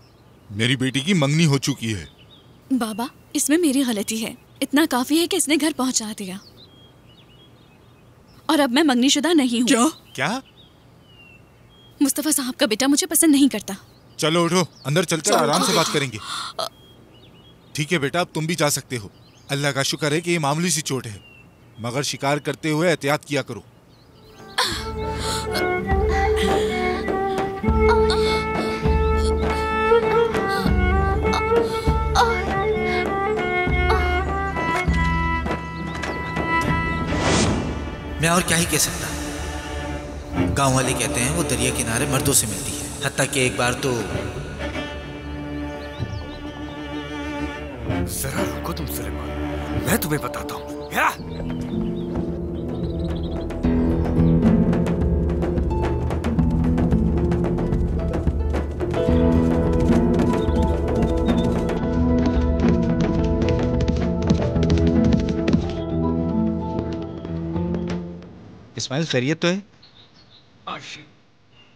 मेरी बेटी की मंगनी हो चुकी है। बाबा, इसमें मेरी गलती है। इतना काफी है कि इसने घर पहुंचा दिया, और अब मैं मंगनीशुदा नहीं हूँ। क्या? मुस्तफा साहब का बेटा मुझे पसंद नहीं करता। चलो उठो, अंदर चलकर आराम से बात करेंगे। ठीक है बेटा, अब तुम भी जा सकते हो। अल्लाह का शुक्र है कि ये मामूली सी चोट है, मगर शिकार करते हुए एहतियात किया करो। मैं और क्या ही कह सकता। गांव वाले कहते हैं वो दरिया किनारे मर्दों से मिलती है। हत्ता कि एक बार तो जरा रुको तुम सुलेमान, मैं तुम्हें बताता हूँ। इस्माइल, खैरियत तो है?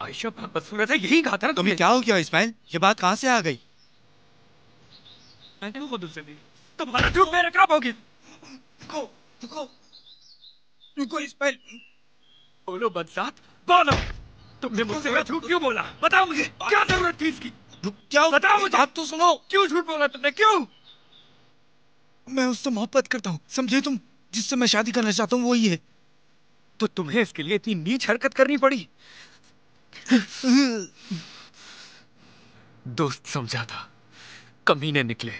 आयशा बदसूरत है, यही कहा था ना तुम्हें। क्या हो गया इस्माइल? ये बात कहाँ से आ गई? मैंने खुद उसे दी, तुम्हारा झूठ मेरे खराब होगी। रुको इस्माइल। बोलो बदसात, बोलो, तुमने मुझसे मेरा झूठ क्यों बोला? बताओ मुझे, क्या जरूरत थी इसकी? क्या बताओ मुझे। बात तो सुनो। क्यों झूठ बोला तुमने, क्यों? मैं उससे मोहब्बत करता हूँ, समझे तुम? जिससे मैं शादी करना चाहता हूँ वही है। तो तुम्हें इसके लिए इतनी नीच हरकत करनी पड़ी? दोस्त समझा था, कमीने निकले।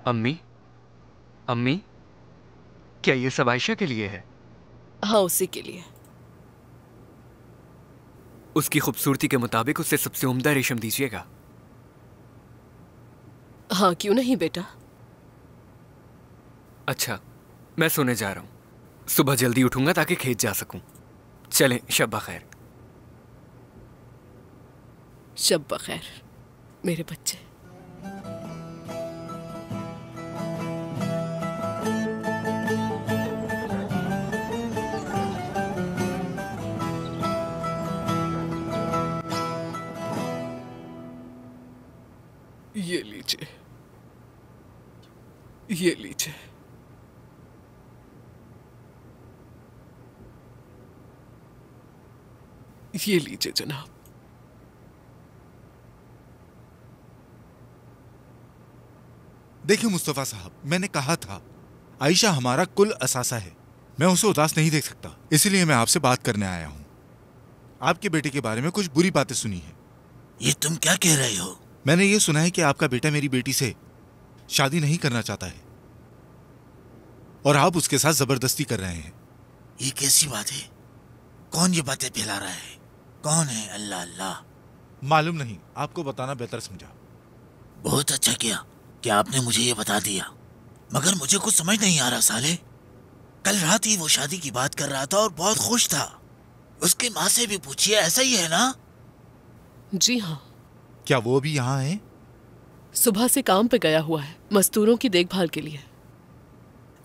अम्मी, अम्मी, क्या ये सब आयशा के लिए है? हाँ, उसी के लिए। उसकी खूबसूरती के मुताबिक उसे सबसे उम्दा रेशम दीजिएगा। हाँ, क्यों नहीं बेटा। अच्छा, मैं सोने जा रहा हूँ, सुबह जल्दी उठूंगा ताकि खेत जा सकूं। चलें, शब बखैर। शब बखैर मेरे बच्चे। ये लीजिए, ये लीजिए। ये लीजिए जनाब। देखिए मुस्तफा साहब, मैंने कहा था आयशा हमारा कुल असासा है। मैं उसे उदास नहीं देख सकता, इसलिए मैं आपसे बात करने आया हूं। आपके बेटे के बारे में कुछ बुरी बातें सुनी है। ये तुम क्या कह रहे हो? मैंने ये सुना है कि आपका बेटा मेरी बेटी से शादी नहीं करना चाहता है और आप उसके साथ जबरदस्ती कर रहे हैं। ये कैसी बात है? कौन ये बातें फैला रहा है? कौन है? अल्लाह अल्लाह। मालूम नहीं, आपको बताना बेहतर समझा। बहुत अच्छा किया कि आपने मुझे ये बता दिया, मगर मुझे कुछ समझ नहीं आ रहा साले। कल रात ही वो शादी की बात कर रहा था और बहुत खुश था। उसकी माँ से भी पूछिए, ऐसा ही है ना? जी हाँ। क्या वो भी यहाँ है? सुबह से काम पे गया हुआ है, मजदूरों की देखभाल के लिए।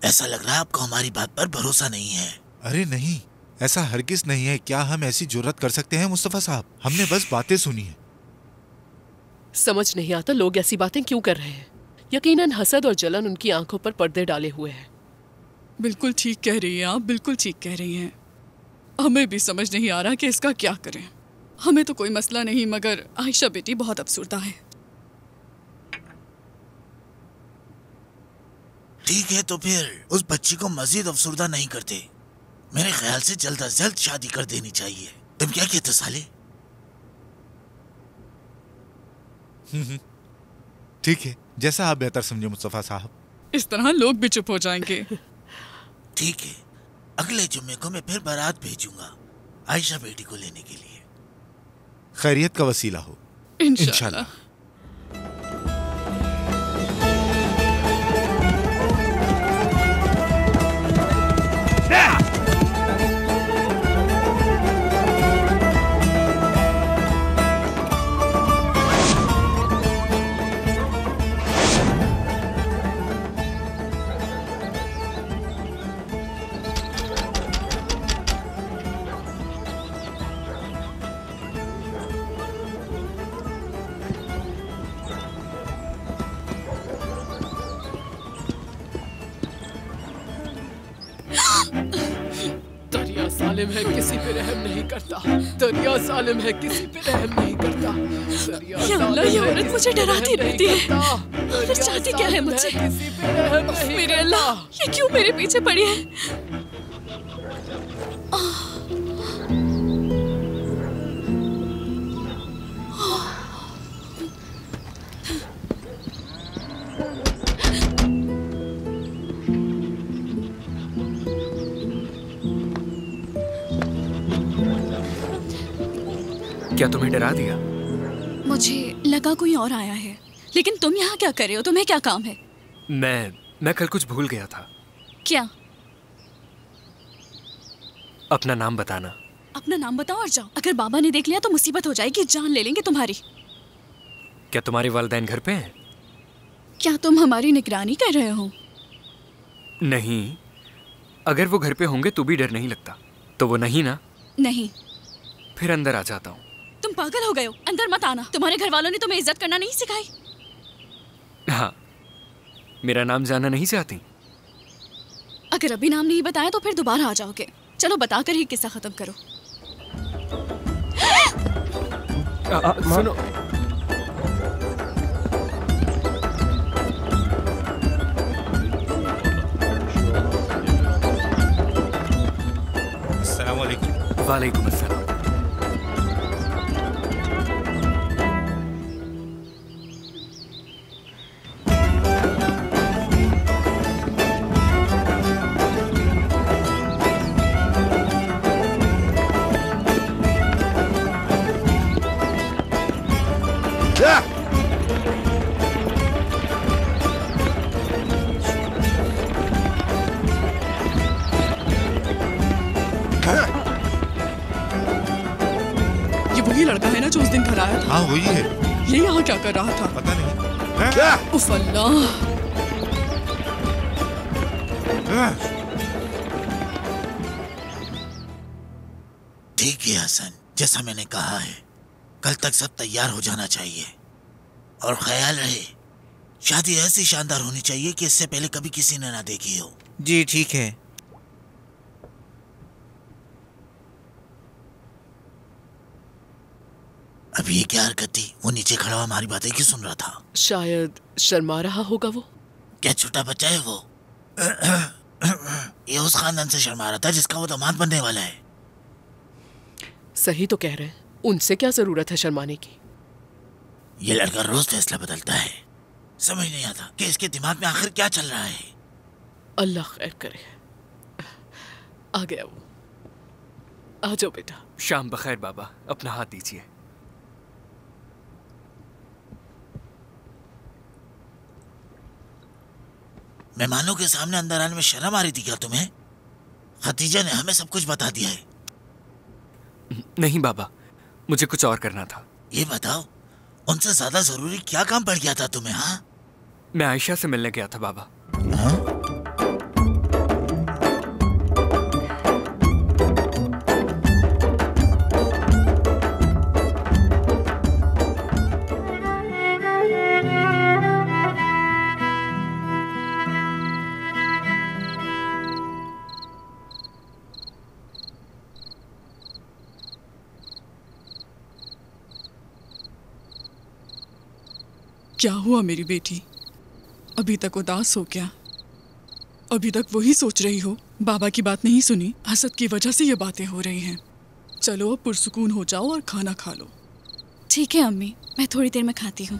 ऐसा लग रहा है आपको हमारी बात पर भरोसा नहीं है। अरे नहीं, ऐसा हरगिज नहीं है। क्या हम ऐसी जुर्रत कर सकते हैं मुस्तफा साहब? हमने बस बातें सुनी है। समझ नहीं आता लोग ऐसी बातें क्यों कर रहे हैं। यकीनन हसद और जलन उनकी आंखों पर पर्दे डाले हुए हैं। बिल्कुल ठीक कह रही हैं आप, बिल्कुल ठीक कह रही हैं। हमें भी समझ नहीं आ रहा कि इसका क्या करें। हमें तो कोई मसला नहीं, मगर आयशा बेटी बहुत अफसुर्दा है। ठीक है, तो फिर उस बच्ची को मजीद अफसुर्दा नहीं करते। मेरे ख्याल से जल्द अज जल्द शादी कर देनी चाहिए। तुम क्या कहते साले? ठीक है, जैसा आप बेहतर समझे मुस्तफा साहब। इस तरह लोग भी चुप हो जाएंगे। ठीक है, अगले जुम्मे को मैं फिर बारात भेजूंगा आयशा बेटी को लेने के लिए। खैरियत का वसीला हो इंशाल्लाह। दरिया सालिम है, किसी पे रहम नहीं करता। दरिया सालिम है, किसी पे रहम नहीं करता। या अल्लाह, ये औरत मुझे डराती रहती है। फिर चाहती क्या है मुझसे? मेरे अल्लाह, ये क्यों मेरे पीछे पड़ी है? क्या तुम्हें डरा दिया? मुझे लगा कोई और आया है, लेकिन तुम यहाँ क्या कर रहे हो? तुम्हें क्या काम है? मैं कल कुछ भूल गया था। क्या? अपना नाम बताना। अपना नाम बताओ और जाओ। अगर बाबा ने देख लिया तो मुसीबत हो जाएगी, जान ले लेंगे तुम्हारी। क्या तुम्हारे वालिदैन घर पे हैं? क्या तुम हमारी निगरानी कर रहे हो? नहीं, अगर वो घर पे होंगे तो भी डर नहीं लगता। तो वो नहीं ना? नहीं। फिर अंदर आ जाता हूँ। तुम पागल हो गए हो, अंदर मत आना। तुम्हारे घर वालों ने तुम्हें इज्जत करना नहीं सिखाई? हाँ, मेरा नाम जानना नहीं चाहती? अगर अभी नाम नहीं बताया तो फिर दोबारा आ जाओगे। चलो बताकर ही किस्सा खत्म करो। सुनो, अस्सलाम वालेकुम। वालेकुम अस्सलाम। ये वही लड़का है ना जो उस दिन घर आया था? हाँ वही है। ये यहाँ क्या कर रहा था? पता नहीं। उफ अल्लाह। ठीक है हसन, जैसा मैंने कहा है, कल तक सब तैयार हो जाना चाहिए। और ख्याल रहे, शादी ऐसी शानदार होनी चाहिए कि इससे पहले कभी किसी ने ना देखी हो। जी ठीक है। अभी ये क्या हरकत थी? वो नीचे खड़ा हुआ हमारी बातें क्यों सुन रहा था? शायद शर्मा रहा होगा वो। क्या छोटा बच्चा है वो? ये उस खानदान से शर्मा रहा था जिसका वो दामाद बनने वाला है। सही तो कह रहे हैं, उनसे क्या जरूरत है शर्माने की। ये लड़का रोज फैसला बदलता है, समझ नहीं आता कि इसके दिमाग में आखिर क्या चल रहा है। अल्लाह खैर करे। आ गया वो। आ जाओ बेटा। शाम बखैर बाबा, अपना हाथ दीजिए। मेहमानों के सामने अंदर आने में शर्म आ रही थी क्या तुम्हें? खतीजा ने हमें सब कुछ बता दिया है। नहीं बाबा, मुझे कुछ और करना था। ये बताओ, उनसे ज्यादा जरूरी क्या काम पड़ गया था तुम्हें? हाँ, मैं आयशा से मिलने गया था बाबा। क्या हुआ मेरी बेटी? अभी तक उदास हो क्या? अभी तक वही सोच रही हो? बाबा की बात नहीं सुनी? हसद की वजह से ये बातें हो रही हैं। चलो अब पुरसुकून हो जाओ और खाना खा लो। ठीक है अम्मी, मैं थोड़ी देर में खाती हूँ।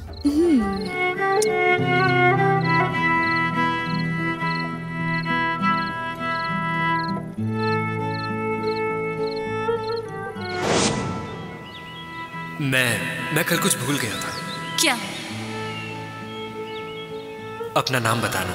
मैं कल कुछ भूल गया था। क्या? अपना नाम बताना।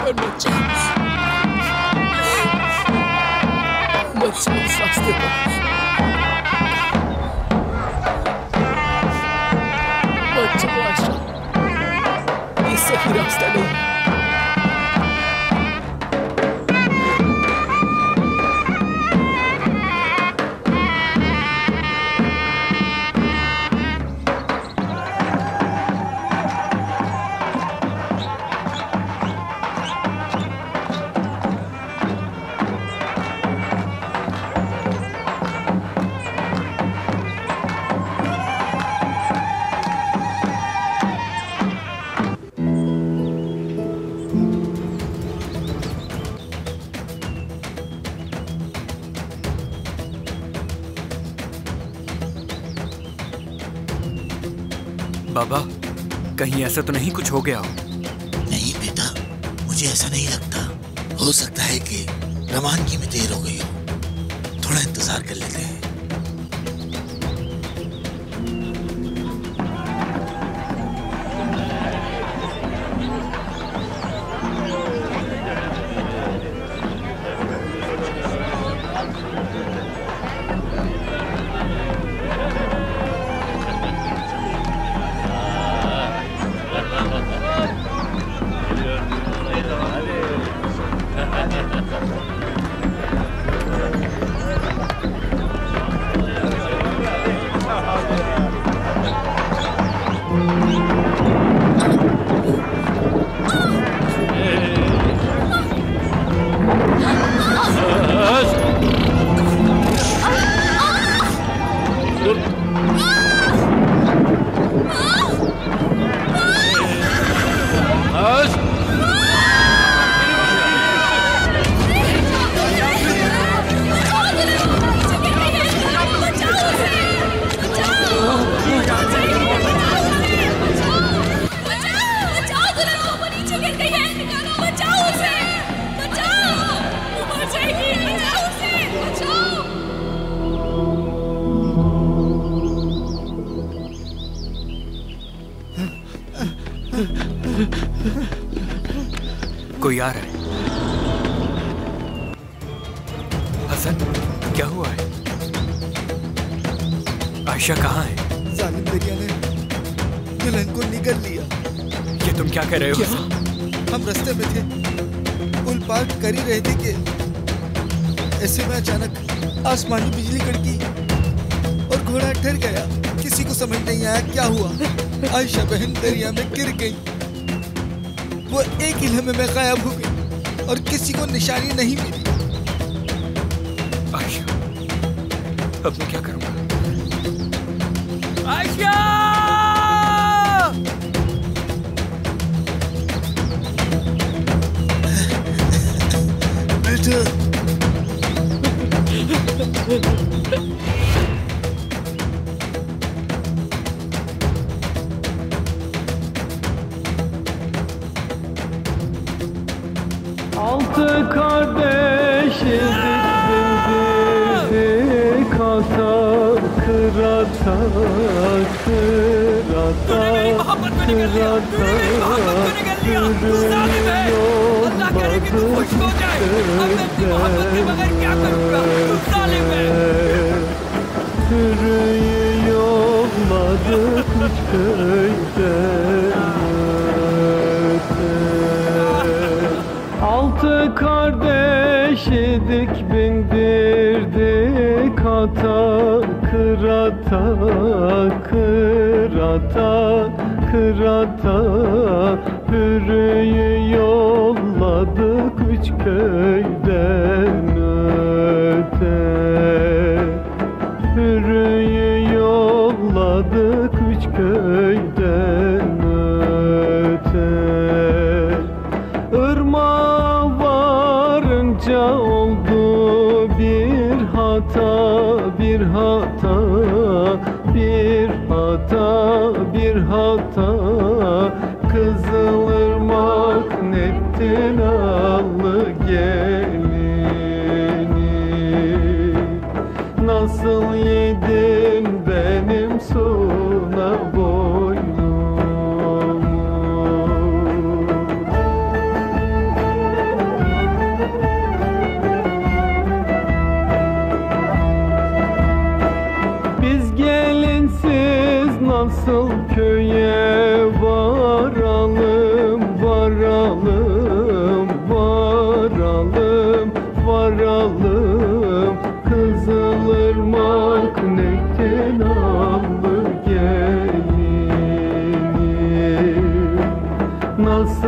छोड़ मत जाओ, मत जाओ इस रास्ते पर, मत जाओ आशा, ये सही रास्ता नहीं है। बाबा, कहीं ऐसा तो नहीं कुछ हो गया हो? नहीं बेटा, मुझे ऐसा नहीं लगता। हो सकता है कि रवानगी में देर हो गई हो। थोड़ा इंतजार कर लेते हैं। कोई आ रहा है। हसन, क्या हुआ है? आयशा कहाँ है? जालिम दरिया ने दुल्हन को निगल लिया। ये तुम क्या कर रहे हो? हम रास्ते में थे, पुल पार कर ही रहे थे कि ऐसे में अचानक आसमानी बिजली कड़की और घोड़ा ठहर गया। किसी को समझ नहीं आया क्या हुआ। आयशा बहन दरिया में गिर गई। वो एक ही लम्हे में गायब हो गई और किसी को निशानी नहीं मिली। आयशा, अब मैं क्या करूंगा? आयशा! बेटा, Altı kardeşiz bildirdik kata kırata kırata Sürüyü yolladık üç köyden Altı kardeş idik bindirdik ata kırata kırata kırata Hürüyü yolladık üç köyden öte Hürüyü yolladık üç köyden öte Irmağa varınca oldu bir hata, bir hata, bir hata, bir hata Kızılırmak nettin allı gelini Nasıl yedin benim suna boynumu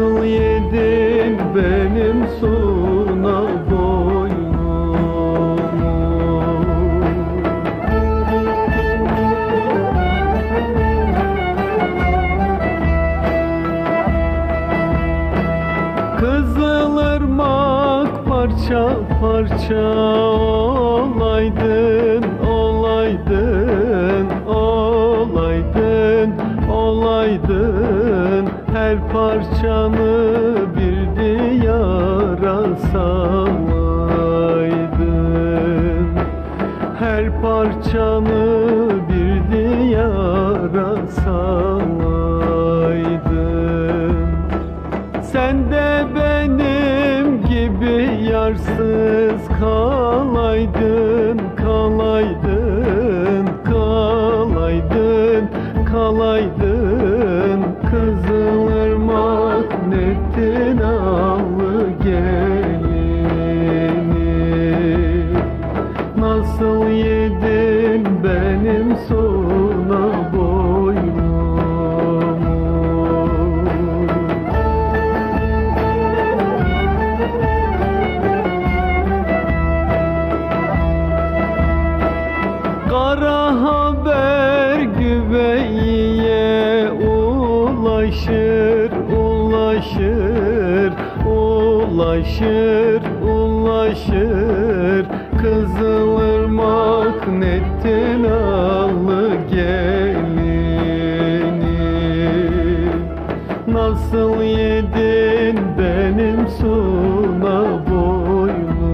Nasıl yedin benim suna boynumu? Kızılırmak parça parça olaydın, olaydın, olaydın, olaydın. Her parçanı bir diyara salaydın. Her parçanı bir diyara salaydın. Sen de benim gibi yarsız kalaydın, kalaydın, kalaydın, kalaydın. Kızılırmak nettin allı gelini. Nasıl yedin benim suna boynumu? Kara haber güveyiye ulaşır, ulaşır, ulaşır, ulaşır. Kızılırmak nettin allı gelini. Nasıl yedin benim suna boynumu?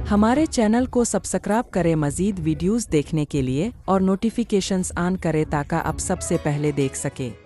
हमारे channel को subscribe करें मज़ीद videos देखने के लिए और notifications on करें ताकि आप सबसे पहले देख सकें।